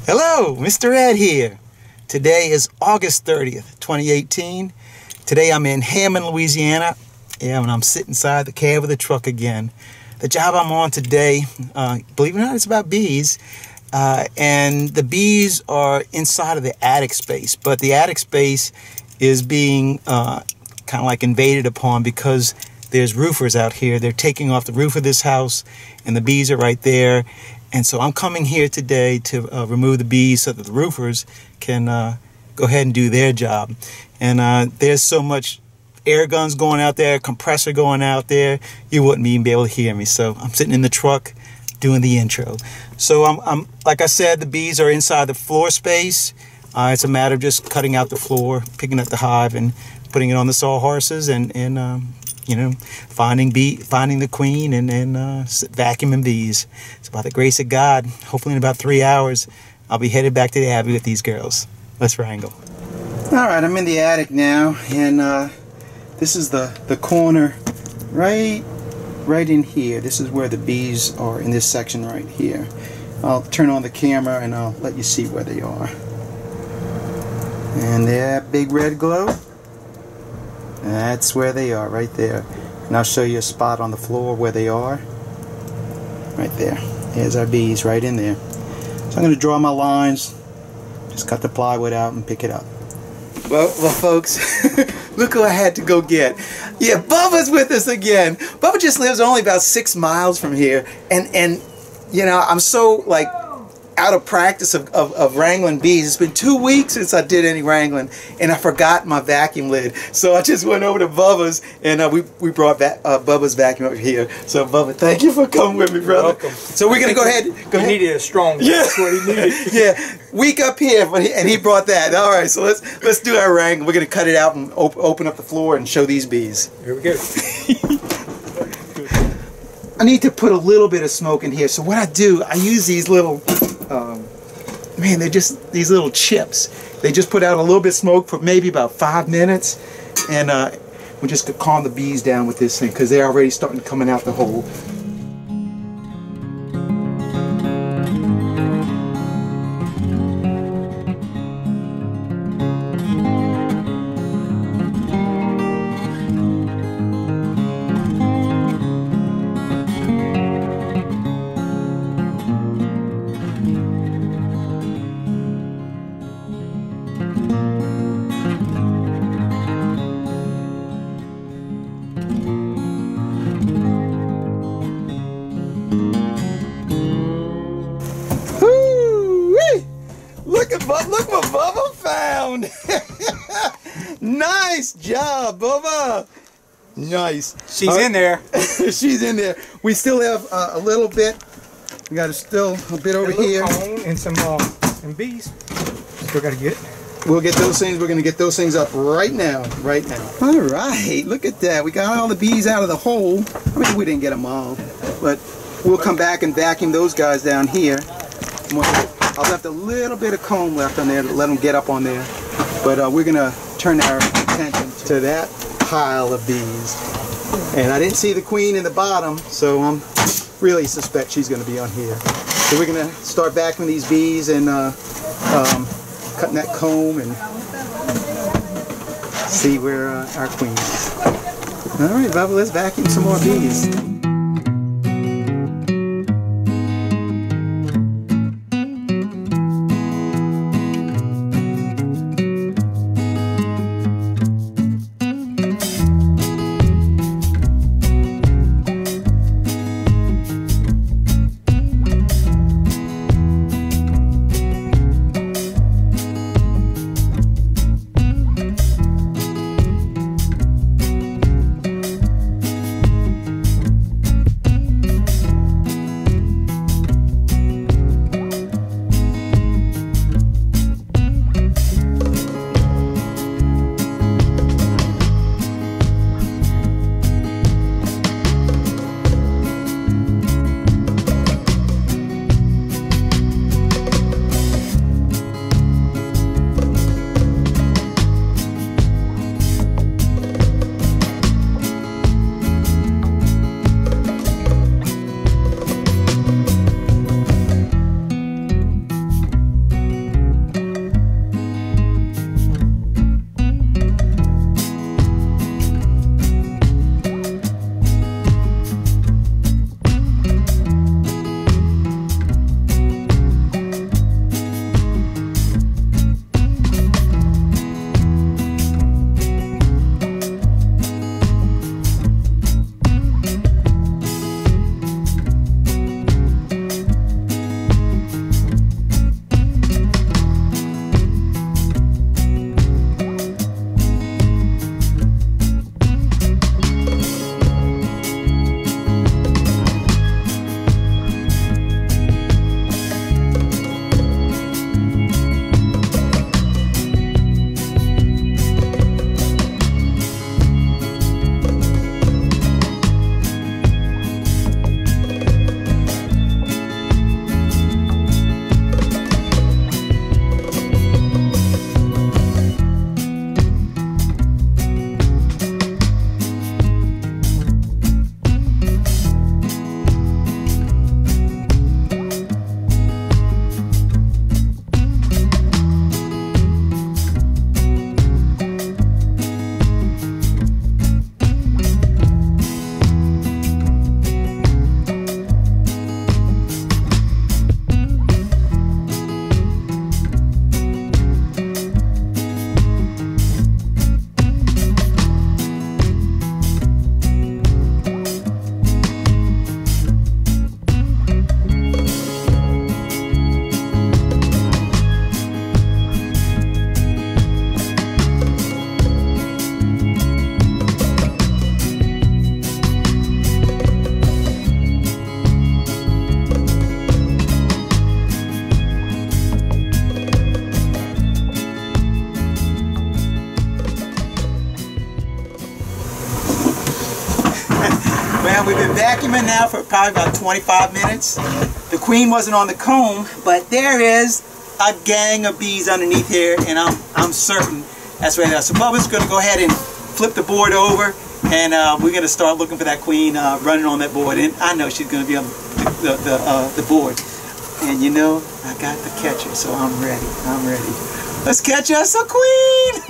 Hello, Mr. Ed here. Today is August 30th, 2018. Today I'm in Hammond, Louisiana, and I'm sitting inside the cab of the truck again. The job I'm on today, believe it or not, it's about bees. And the bees are inside of the attic space, but the attic space is being kind of like invaded upon because there's roofers out here. They're taking off the roof of this house, and the bees are right there. And so I'm coming here today to remove the bees so that the roofers can go ahead and do their job. And there's so much air guns going out there, compressor going out there, you wouldn't even be able to hear me. So I'm sitting in the truck doing the intro. So I'm like I said, the bees are inside the floor space. It's a matter of just cutting out the floor, picking up the hive, and putting it on the sawhorses, and you know, finding the queen and vacuuming bees. So by the grace of God, hopefully in about 3 hours, I'll be headed back to the abbey with these girls. Let's wrangle. All right, I'm in the attic now, and this is the corner right in here. This is where the bees are, in this section right here. I'll turn on the camera and I'll let you see where they are. And that big red glow, that's where they are, right there. And I'll show you a spot on the floor where they are. Right there. There's our bees right in there. So I'm going to draw my lines, just cut the plywood out and pick it up. Well folks, look who I had to go get. Yeah, Bubba's with us again. Bubba just lives only about 6 miles from here, and you know, I'm so like out of practice of wrangling bees. It's been 2 weeks since I did any wrangling, and I forgot my vacuum lid. So I just went over to Bubba's, and we brought Bubba's vacuum over here. So Bubba, thank you for coming with me, brother. You're welcome. So we're gonna go ahead. He needed a strong. Yeah, that's what he needed. Yeah, week up here, and he brought that. All right, so let's do our wrangle. We're gonna cut it out and open up the floor and show these bees. Here we go. I need to put a little bit of smoke in here. So what I do, I use these little, man, they're just these little chips. They just put out a little bit of smoke for maybe about 5 minutes, and we just could calm the bees down with this thing because they're already starting coming out the hole. Look what Bubba found! Nice job, Bubba! Nice. She's in there. She's in there. We still have a little bit. We got still a bit over here. Cone and some bees. Still got to get. We'll get those things. We're going to get those things up right now. Right now. All right. Look at that. We got all the bees out of the hole. I mean, we didn't get them all, but we'll come back and vacuum those guys down here. I'll left a little bit of comb left on there to let them get up on there. But we're going to turn our attention to that pile of bees. And I didn't see the queen in the bottom, so I really suspect she's going to be on here. So we're going to start vacuuming these bees and cutting that comb and see where our queen is. All right, Bubba, let's vacuum some more bees. vacuuming now for probably about 25 minutes. The queen wasn't on the comb, but there is a gang of bees underneath here, and I'm certain that's where they are. So Bubba's going to go ahead and flip the board over, and we're going to start looking for that queen running on that board. And I know she's going to be on the board. And you know, I got the catcher, so I'm ready. I'm ready. Let's catch us a queen!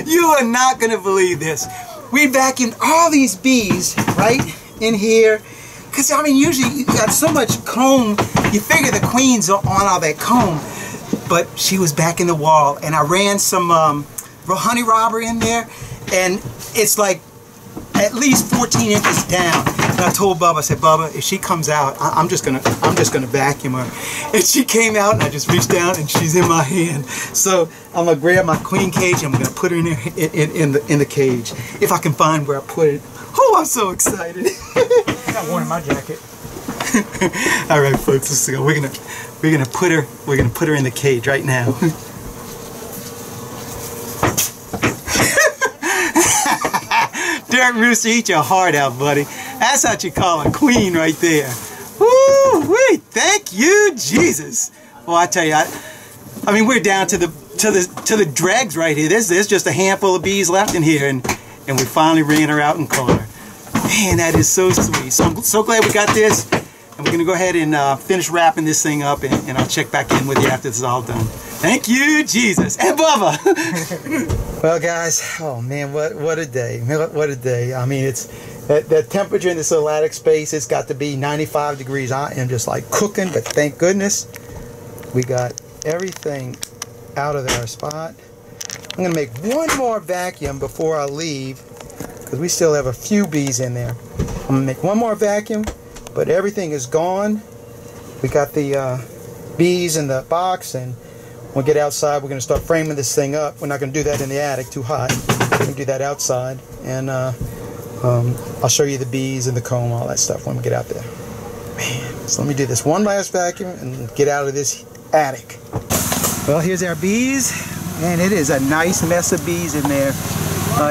You are not going to believe this. We vacuumed all these bees right in here. Because, I mean, usually you got so much comb, you figure the queen's on all that comb. But she was back in the wall. And I ran some honey robber in there. And it's like at least 14 inches down. And I told Bubba, I said, Bubba, if she comes out, I'm just gonna vacuum her. And she came out, and I just reached down, and she's in my hand. So I'm gonna grab my queen cage, and I'm gonna put her in there in the cage, if I can find where I put it. Oh, I'm so excited! I got one in my jacket. All right, folks, let's go. We're gonna put her in the cage right now. Dirt Rooster, eat your heart out, buddy. That's what you call a queen right there. Woo-wee! Thank you, Jesus. Well, I tell you, I mean, we're down to the dregs right here. There's just a handful of bees left in here, and we finally ran her out and caught her. Man, that is so sweet. So I'm so glad we got this, and we're gonna go ahead and finish wrapping this thing up, and I'll check back in with you after this is all done. Thank you, Jesus. And Bubba. Well, guys, oh man, what a day. What a day. I mean, it's that temperature in this little attic space, it's got to be 95 degrees. I am just like cooking, but thank goodness we got everything out of our spot. I'm going to make one more vacuum before I leave, because we still have a few bees in there. I'm going to make one more vacuum, but everything is gone. We got the bees in the box, and when we get outside, we're going to start framing this thing up. We're not going to do that in the attic, too hot. We're going to do that outside, and I'll show you the bees and the comb, all that stuff when we get out there. Man, so let me do this one last vacuum and get out of this attic. Well, here's our bees, and it is a nice mess of bees in there.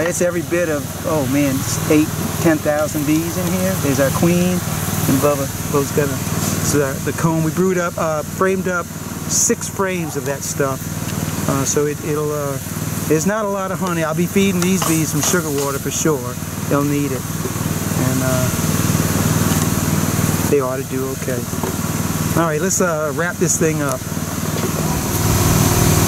It's every bit of, oh man, 8,000-10,000 bees in here. There's our queen, and Bubba both got the comb. We brewed up, framed up 6 frames of that stuff, so there's not a lot of honey. I'll be feeding these bees some sugar water for sure. They'll need it, and they ought to do okay. All right, let's wrap this thing up.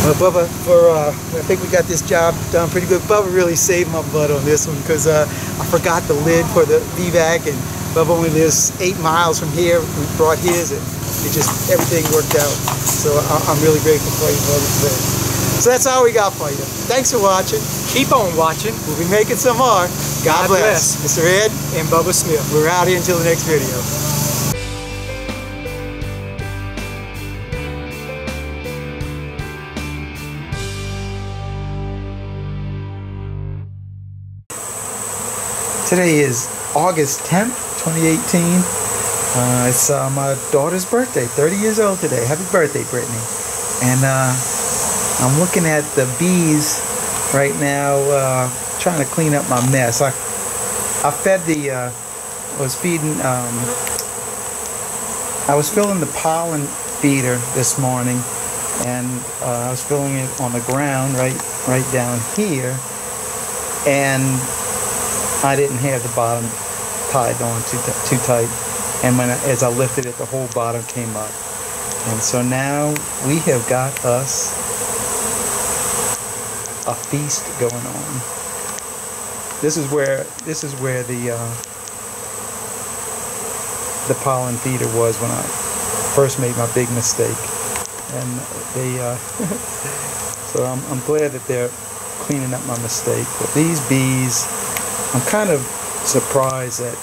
Well, Bubba, I think we got this job done pretty good. Bubba really saved my butt on this one, because I forgot the lid for the VVAC, and Bubba only lives 8 miles from here. We brought his, and everything worked out. So I'm really grateful for you, Bubba, for that. So that's all we got for you. Thanks for watching. Keep on watching. We'll be making some more. God bless. Mr. Ed and Bubba Smith. We're out here until the next video. Today is August 10th, 2018. It's my daughter's birthday, 30 years old today. Happy birthday, Brittany. And I'm looking at the bees right now, trying to clean up my mess. I fed I was filling the pollen feeder this morning, and I was filling it on the ground right down here, and I didn't have the bottom tied on too tight, and as I lifted it, the whole bottom came up. And so now we have got us a feast going on. This is where the the pollen feeder was when I first made my big mistake. And they, so I'm glad that they're cleaning up my mistake. But these bees, I'm kind of surprised that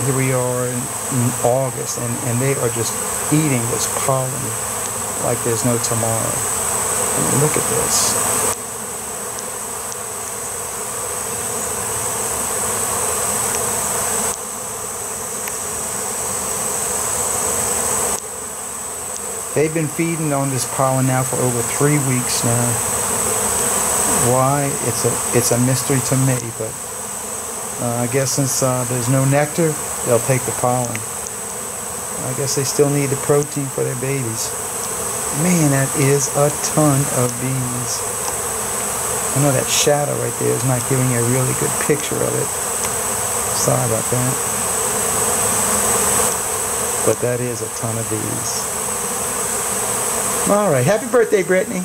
here we are in August and they are just eating this pollen like there's no tomorrow. I mean, look at this. They've been feeding on this pollen now for over 3 weeks now. Why? It's a mystery to me, but I guess since there's no nectar, they'll take the pollen. I guess they still need the protein for their babies. Man, that is a ton of bees. I know that shadow right there is not giving you a really good picture of it. Sorry about that. But that is a ton of bees. All right, happy birthday, Brittany.